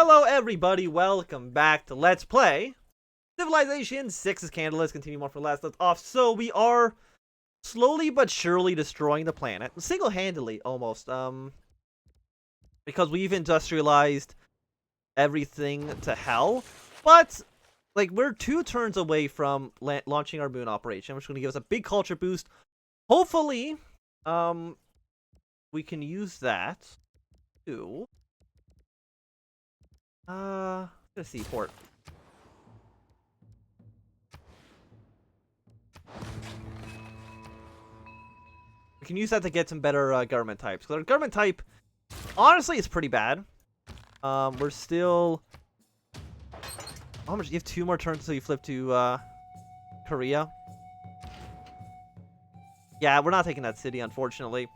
Hello everybody, welcome back to Let's Play Civilization 6's Candle. Let's continue on from last left off. So we are slowly but surely destroying the planet. Single-handedly, almost. Because we've industrialized everything to hell. But, like, we're 2 turns away from launching our moon operation, which is going to give us a big culture boost. Hopefully, we can use that to... a seaport. We can use that to get some better government types. Because our government type, honestly, is pretty bad. We're still... How much? You have 2 more turns until you flip to Korea. Yeah, we're not taking that city, unfortunately.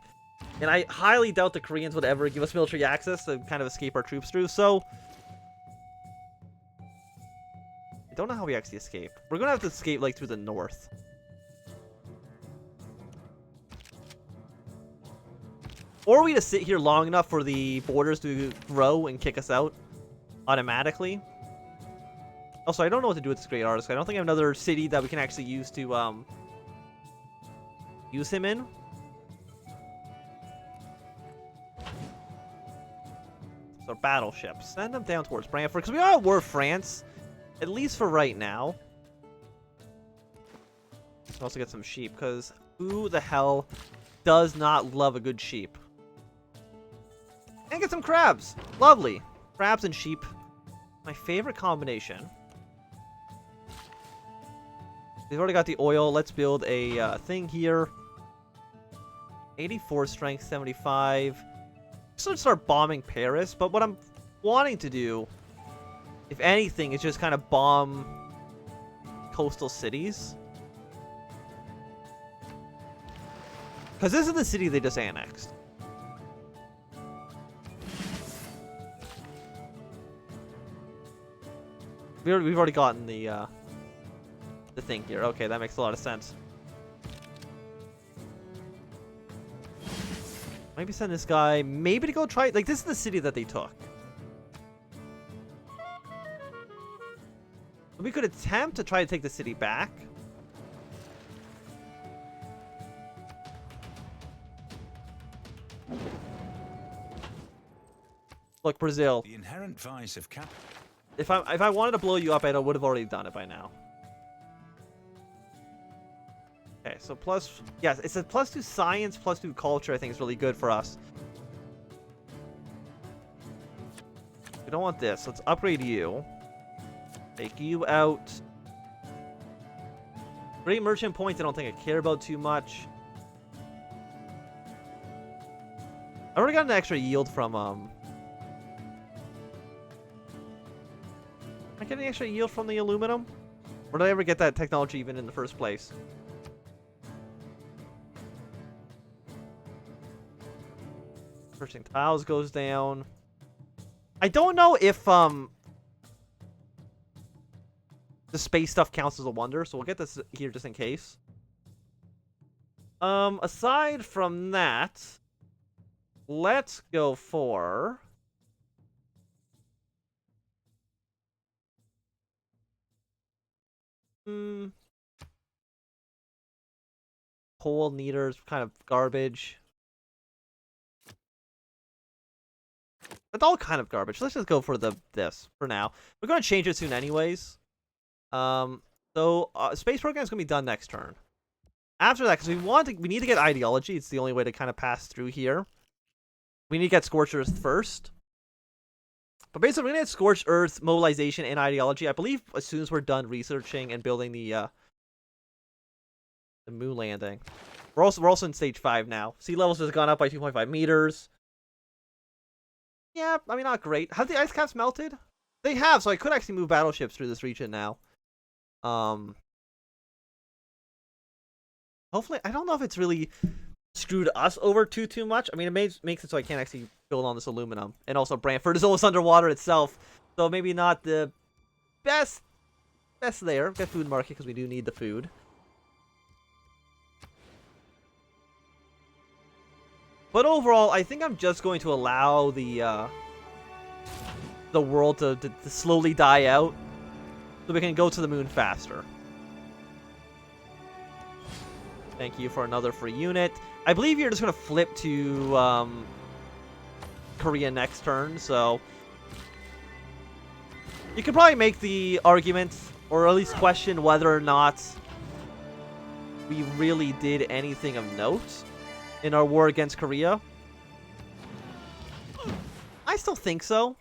And I highly doubt the Koreans would ever give us military access to kind of escape our troops through, so... I don't know how we actually escape. We're gonna have to escape, like, through the north. Or we just sit here long enough for the borders to grow and kick us out automatically. Also, I don't know what to do with this great artist. I don't think I have another city that we can actually use to, use him in. So, battleships. Send them down towards Brantford, because we are at war with France. At least for right now. Let's also get some sheep, because who the hell does not love a good sheep? And get some crabs. Lovely. Crabs and sheep. My favorite combination. We've already got the oil. Let's build a thing here. 84 strength, 75. So start bombing Paris, but what I'm wanting to do, if anything, is just kind of bomb coastal cities. Because this is the city they just annexed. We've already gotten the thing here. Okay, that makes a lot of sense. Maybe send this guy, maybe to go try... Like, this is the city that they took. We could attempt to try to take the city back. Look, Brazil. The inherent vice of cap. If I wanted to blow you up, I would have already done it by now. Okay, so plus... Yes, it's a +2 science, +2 culture, I think is really good for us. We don't want this. Let's upgrade you. Take you out. Great merchant points, I don't think I care about too much. I already got an extra yield from, Am I getting extra yield from the aluminum? Or did I ever get that technology even in the first place? Purchasing tiles goes down. I don't know if, the space stuff counts as a wonder, so we'll get this here just in case. Aside from that, let's go for... Coal neaters, kind of garbage. That's all kind of garbage. Let's just go for this for now. We're going to change it soon anyways. Space program is going to be done next turn. After that, because we need to get ideology. It's the only way to kind of pass through here. We need to get Scorched Earth first. But basically, we're going to get Scorched Earth, mobilization, and ideology. I believe as soon as we're done researching and building the moon landing. We're also in stage 5 now. Sea levels has gone up by 2.5 meters. Yeah, I mean, not great. Have the ice caps melted? They have, so I could actually move battleships through this region now. Hopefully, I don't know if it's really screwed us over too much. I mean, it makes it so I can't actually build on this aluminum. And also, Brantford is almost underwater itself. So maybe not the best there. Get food market because we do need the food. But overall, I think I'm just going to allow the the world to slowly die out, so we can go to the moon faster. Thank you for another free unit. I believe you're just gonna flip to Korea next turn, so you could probably make the argument, or at least question whether or not we really did anything of note in our war against Korea. I still think so.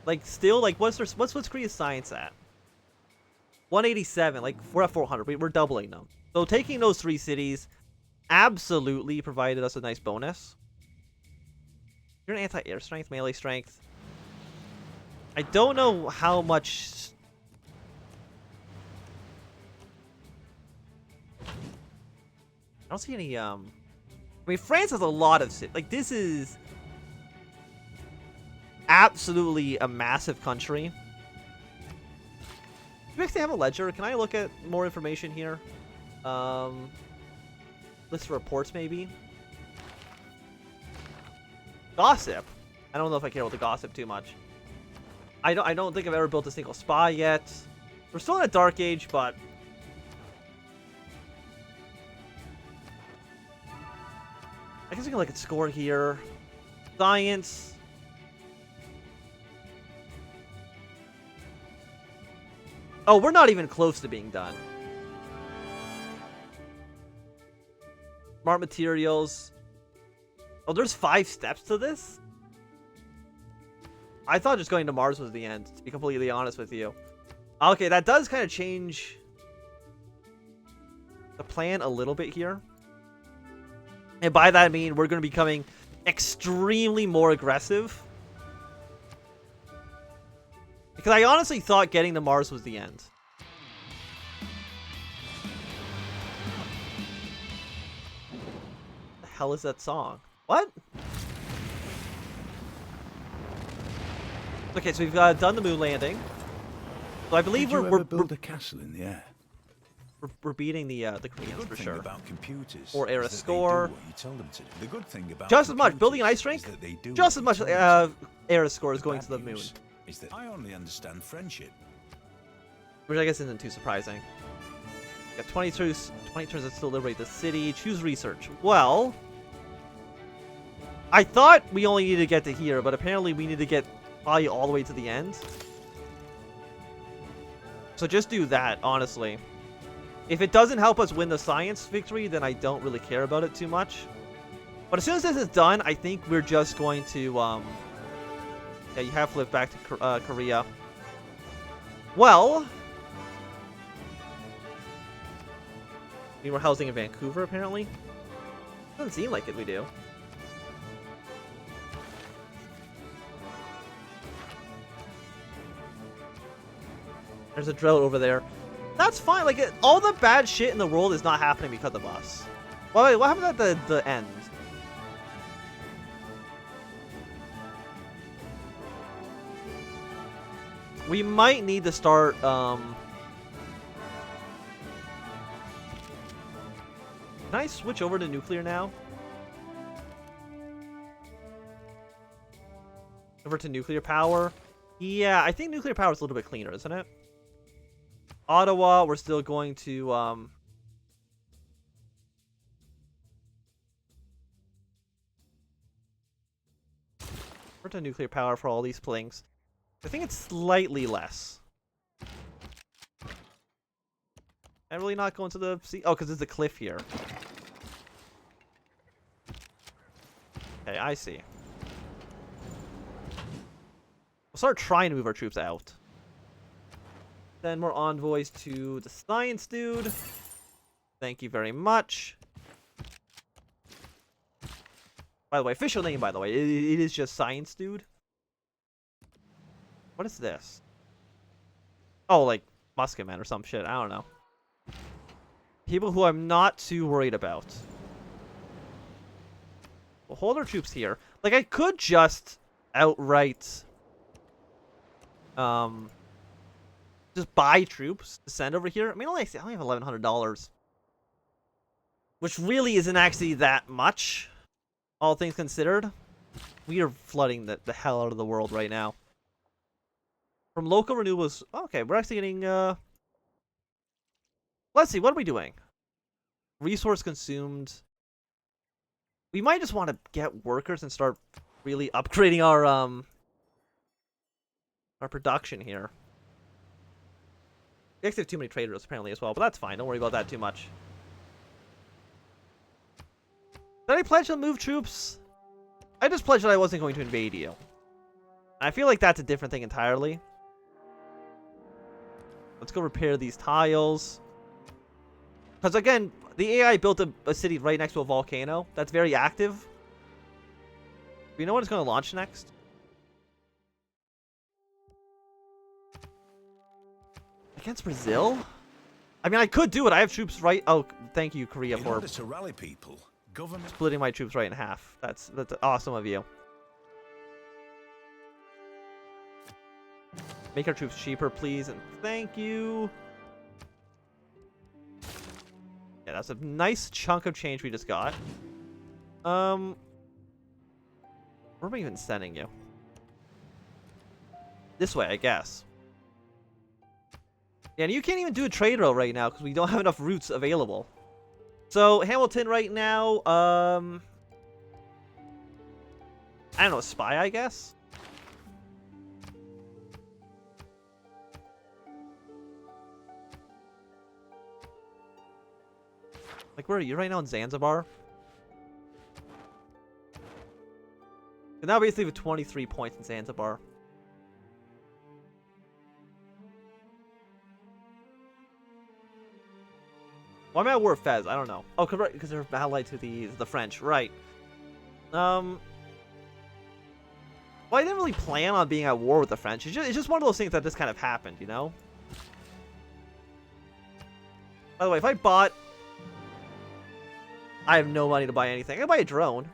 Like, still, like, what's Korea's science at? 187. Like, we're at 400. We're doubling them. So taking those 3 cities absolutely provided us a nice bonus. You're an anti-air strength, melee strength. I don't know how much. I don't see any. I mean, France has a lot of cities. Like, this is absolutely a massive country. Do you actually have a ledger? Can I look at more information here? List of reports, maybe. Gossip. I don't know if I care about the gossip too much. I don't think I've ever built a single spy yet. We're still in a dark age, but I guess we can look at score here. Science. Oh, we're not even close to being done. Smart materials. Oh, there's 5 steps to this? I thought just going to Mars was the end, to be completely honest with you. Okay, that does kind of change the plan a little bit here. And by that I mean we're going to be becoming extremely more aggressive. Because I honestly thought getting to Mars was the end. What the hell is that song? What? Okay, so we've done the moon landing. So I believe we're build a castle in the air. We're beating the Koreans for sure. About computers or era score. The good thing about just as much building an ice rink. Just as much era score is going to the moon. Is that I only understand friendship. Which I guess isn't too surprising. Got 20 turns to still liberate the city. Choose research. Well, I thought we only needed to get to here, but apparently we need to get probably all the way to the end. So just do that, honestly. If it doesn't help us win the science victory, then I don't really care about it too much. But as soon as this is done, I think we're just going to yeah, you have flipped back to Korea. Well, we were housing in Vancouver, apparently. Doesn't seem like it, we do. There's a drought over there. That's fine. Like, all the bad shit in the world is not happening because of us. Well, wait, what happened at the end? We might need to start, Can I switch over to nuclear now? Over to nuclear power? Yeah, I think nuclear power is a little bit cleaner, isn't it? Ottawa, we're still going to, over to nuclear power for all these things. I think it's slightly less. I'm really not going to the sea. Oh, because there's a cliff here. Okay, I see. We'll start trying to move our troops out. Send more envoys to the science dude. Thank you very much. By the way, official name, by the way, it is just science dude. What is this? Oh, like musket man or some shit. I don't know. People who I'm not too worried about. We'll hold our troops here. Like, I could just outright just buy troops to send over here. I mean, I only have $1,100, which really isn't actually that much, all things considered. We are flooding the hell out of the world right now. From local renewables. Okay, we're actually getting. Let's see. What are we doing? Resource consumed. We might just want to get workers and start really upgrading our production here. We actually have too many trade routes apparently as well, but that's fine. Don't worry about that too much. Did I pledge to move troops? I just pledged that I wasn't going to invade you. I feel like that's a different thing entirely. Let's go repair these tiles. Because again, the AI built a city right next to a volcano. That's very active. Do you know what it's going to launch next? Against Brazil? I mean, I could do it. I have troops right... Oh, thank you, Korea, In for order to rally people, government... splitting my troops right in half. That's awesome of you. Make our troops cheaper, please, and thank you. Yeah, that's a nice chunk of change we just got. Where am I even sending you? This way, I guess. Yeah, and you can't even do a trade route right now because we don't have enough routes available. So, Hamilton right now, I don't know, spy, I guess? Like, where are you right now in Zanzibar? And now basically with 23 points in Zanzibar. Why am I at war with Fez? I don't know. Oh, because they're allied to the French, right? Well, I didn't really plan on being at war with the French. It's just one of those things that just kind of happened, you know? By the way, if I bought... I have no money to buy anything. I can buy a drone.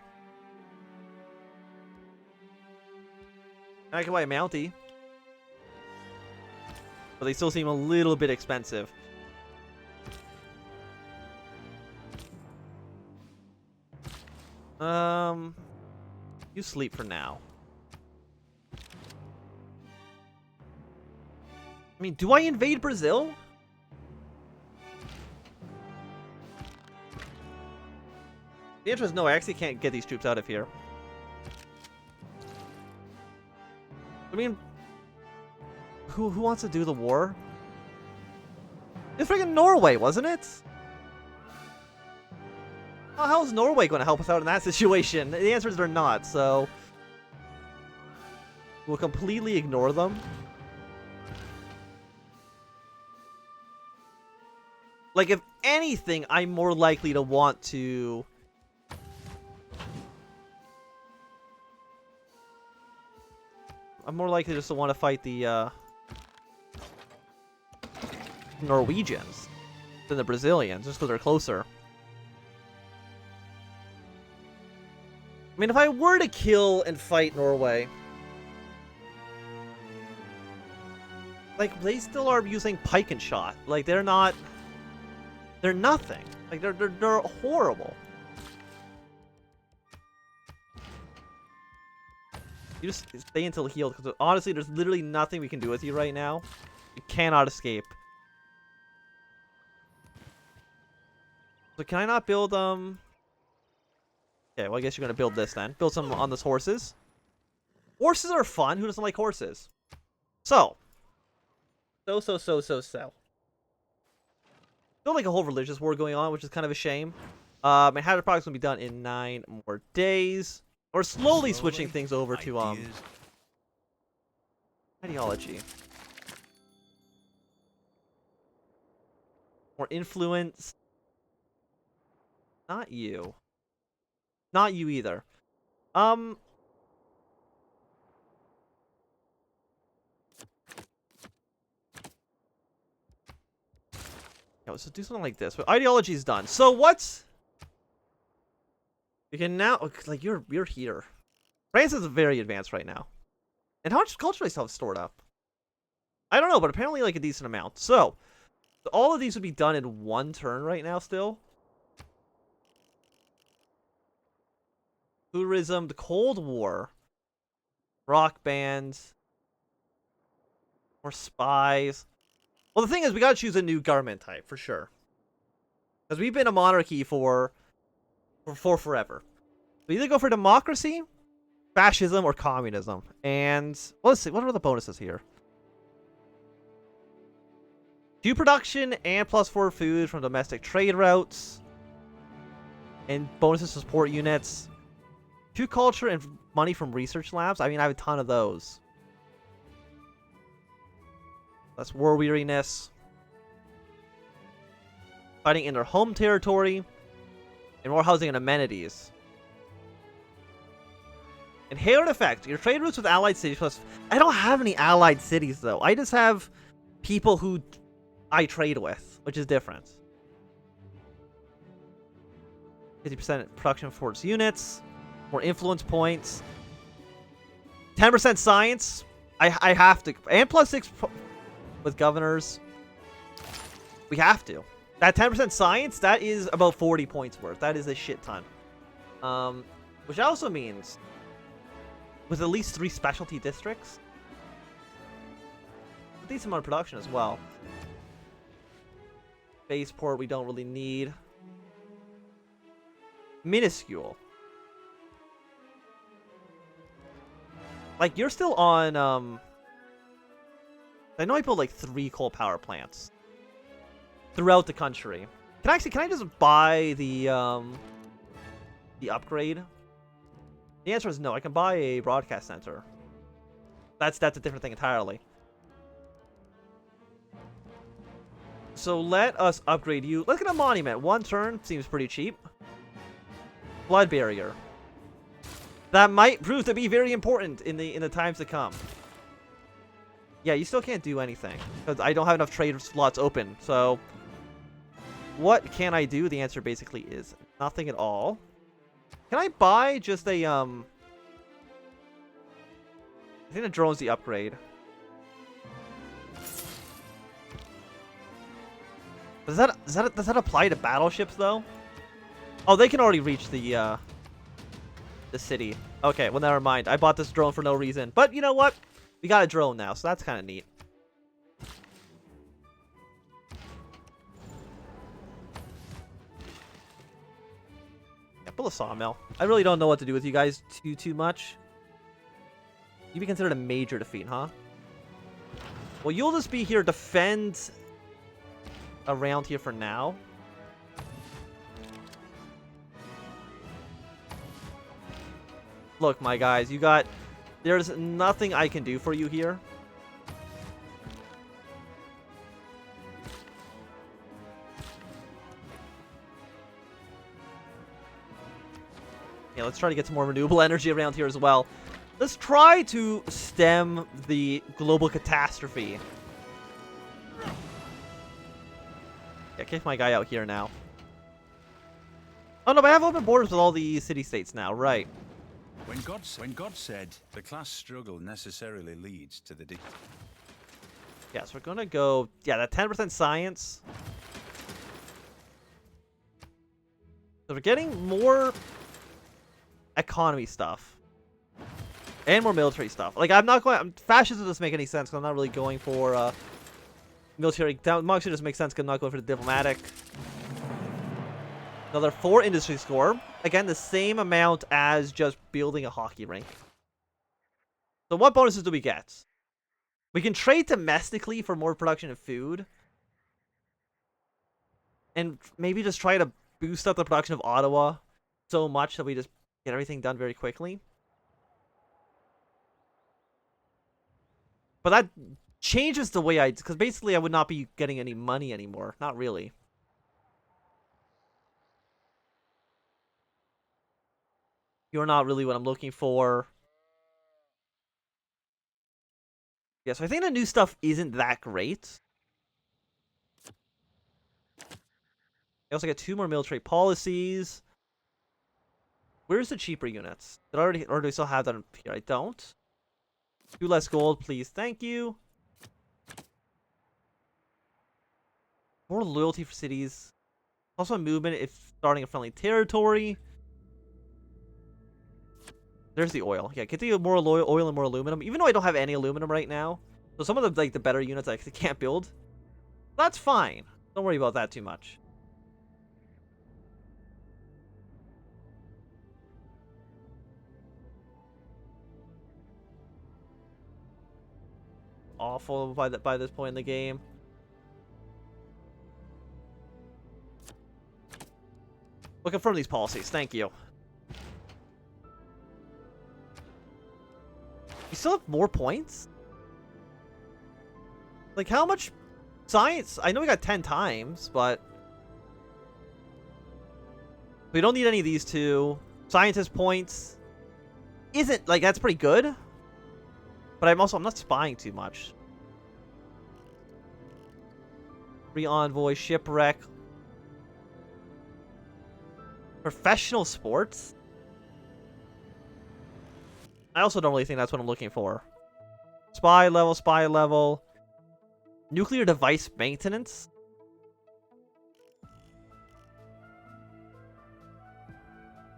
I can buy a Mountie. But they still seem a little bit expensive. You sleep for now. I mean, do I invade Brazil? The answer is no, I actually can't get these troops out of here. I mean, who wants to do the war? It's freaking Norway, wasn't it? How is Norway going to help us out in that situation? The answer is they're not, so... We'll completely ignore them. Like, if anything, I'm more likely to want to... I'm more likely just to want to fight the, Norwegians than the Brazilians, just because they're closer. I mean, if I were to kill and fight Norway... Like, they still are using pike and shot. Like, they're not... They're nothing. Like, they're horrible. You just stay until healed, because honestly, there's literally nothing we can do with you right now. You cannot escape. So can I not build, Okay, well, I guess you're gonna build this then. Build some on those horses. Horses are fun. Who doesn't like horses? So. Still like a whole religious war going on, which is kind of a shame. And Hatter Product's gonna be done in 9 more days. We're slowly switching things over to ideology. More influence. Not you. Not you either. Yeah, let's do something like this. But ideology is done. So what's... We can now... Like, you're here. France is very advanced right now. And how much culture do I still have stored up? I don't know, but apparently like a decent amount. So all of these would be done in one turn right now still. Tourism, the Cold War, rock bands, more spies. Well, the thing is, we gotta choose a new government type for sure, because we've been a monarchy for forever. We either go for democracy, fascism, or communism. And well, let's see, what are the bonuses here? 2 production and +4 food from domestic trade routes, and bonuses to support units. 2 culture and money from research labs. I mean, I have a ton of those. That's war weariness. Fighting in their home territory. And more housing and amenities. Inherent effect. Your trade routes with allied cities plus... I don't have any allied cities, though. I just have people who I trade with, which is different. 50% production for its units. More influence points. 10% science. I have to. And +6 with governors. We have to. That 10% science, that is about 40 points worth. That is a shit ton. Which also means with at least 3 specialty districts, a decent amount of production as well. Spaceport we don't really need. Minuscule. Like, you're still on, I know I built like 3 coal power plants throughout the country. Can I just buy the upgrade? The answer is no. I can buy a broadcast center. That's a different thing entirely. So let us upgrade you. Look at a monument. 1 turn seems pretty cheap. Blood barrier. That might prove to be very important in the times to come. Yeah, you still can't do anything because I don't have enough trade slots open. So what can I do? The answer basically is nothing at all. Can I buy just a I think the drone's the upgrade. Does that apply to battleships though? Oh, they can already reach the city. Okay, well never mind. I bought this drone for no reason. But you know what? We got a drone now, so that's kind of neat. Yeah, build a sawmill. I really don't know what to do with you guys too much. You'd be considered a major defeat, huh? Well, you'll just be here, defend around here for now. Look, my guys, there's nothing I can do for you here. Yeah, let's try to get some more renewable energy around here as well. Let's try to stem the global catastrophe. Yeah, kick my guy out here now. Oh no, but I have open borders with all the city-states now, right? When God said the class struggle necessarily leads to the Yeah, so we're gonna go, yeah, that 10% science. So we're getting more economy stuff. And more military stuff. Like, fascism doesn't make any sense because I'm not really going for, military. Democracy doesn't make sense because I'm not going for the diplomatic. Another 4 industry score. Again, the same amount as just building a hockey rink. So what bonuses do we get? We can trade domestically for more production of food. And maybe just try to boost up the production of Ottawa so much that we just get everything done very quickly. But that changes the way because basically I would not be getting any money anymore. Not really. You're not really what I'm looking for. Yeah, so I think the new stuff isn't that great. I also get 2 more military policies. Where's the cheaper units? Or do I still have that here? I don't. 2 less gold, please. Thank you. More loyalty for cities. Also movement if starting a friendly territory. There's the oil. Yeah, get the more oil and more aluminum. Even though I don't have any aluminum right now. So some of the better units I can't build. That's fine. Don't worry about that too much. Awful by this point in the game. We'll confirm these policies. Thank you. We still have more points? Like, how much science? I know we got 10 times, but we don't need any of these two. Scientist points isn't, like, that's pretty good. But I'm not spying too much. Re-envoy, shipwreck. Professional sports? I also don't really think that's what I'm looking for. Spy level. Nuclear device maintenance?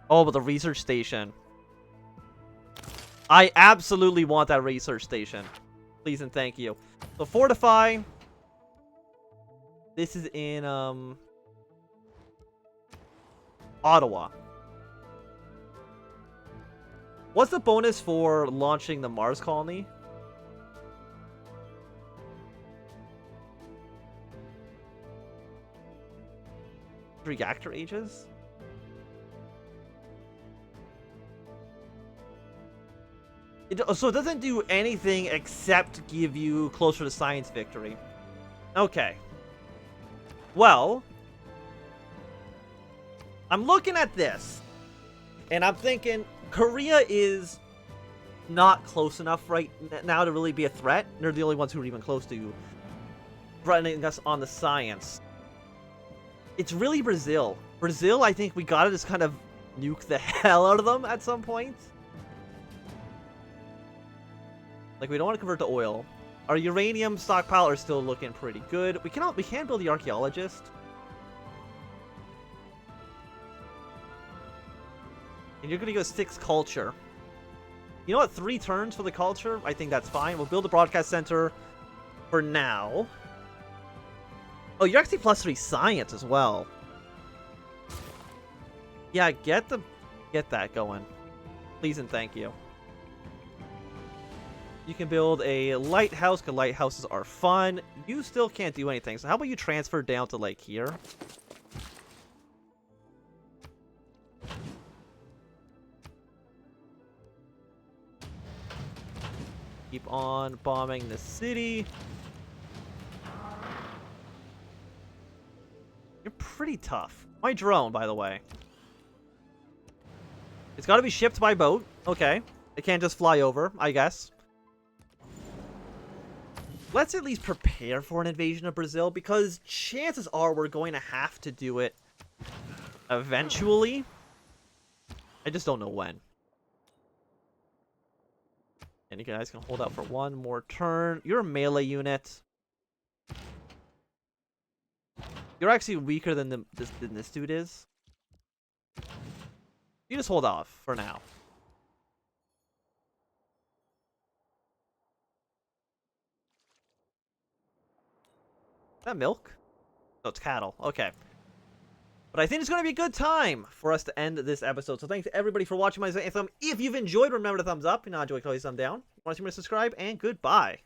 Oh, but the research station. I absolutely want that research station. Please and thank you. So fortify. This is in Ottawa. What's the bonus for launching the Mars colony? Reactor ages? So it doesn't do anything except give you closer to science victory. Okay. Well, I'm looking at this, and I'm thinking Korea is not close enough right now to really be a threat. They're the only ones who are even close to threatening us on the science. It's really Brazil. Brazil, I think we gotta just kind of nuke the hell out of them at some point. Like, we don't want to convert to oil. Our uranium stockpile are still looking pretty good. We can build the archaeologist. And you're gonna go 6 culture. You know what? 3 turns for the culture. I think that's fine. We'll build the broadcast center for now. Oh, you're actually +3 science as well. Yeah, get that going. Please and thank you. You can build a lighthouse, because lighthouses are fun. You still can't do anything. So how about you transfer down to, like, here? Keep on bombing the city. You're pretty tough. My drone, by the way. It's got to be shipped by boat. Okay. It can't just fly over, I guess. Let's at least prepare for an invasion of Brazil, because chances are we're going to have to do it eventually. I just don't know when. And you guys can hold out for one more turn. You're a melee unit. You're actually weaker than this dude is. You just hold off for now. Is that milk? No, it's cattle. Okay. But I think it's going to be a good time for us to end this episode. So thanks to everybody for watching my thumb. If you've enjoyed, remember to thumbs up. If you not enjoyed, always thumb down. Want to see me, subscribe, and goodbye.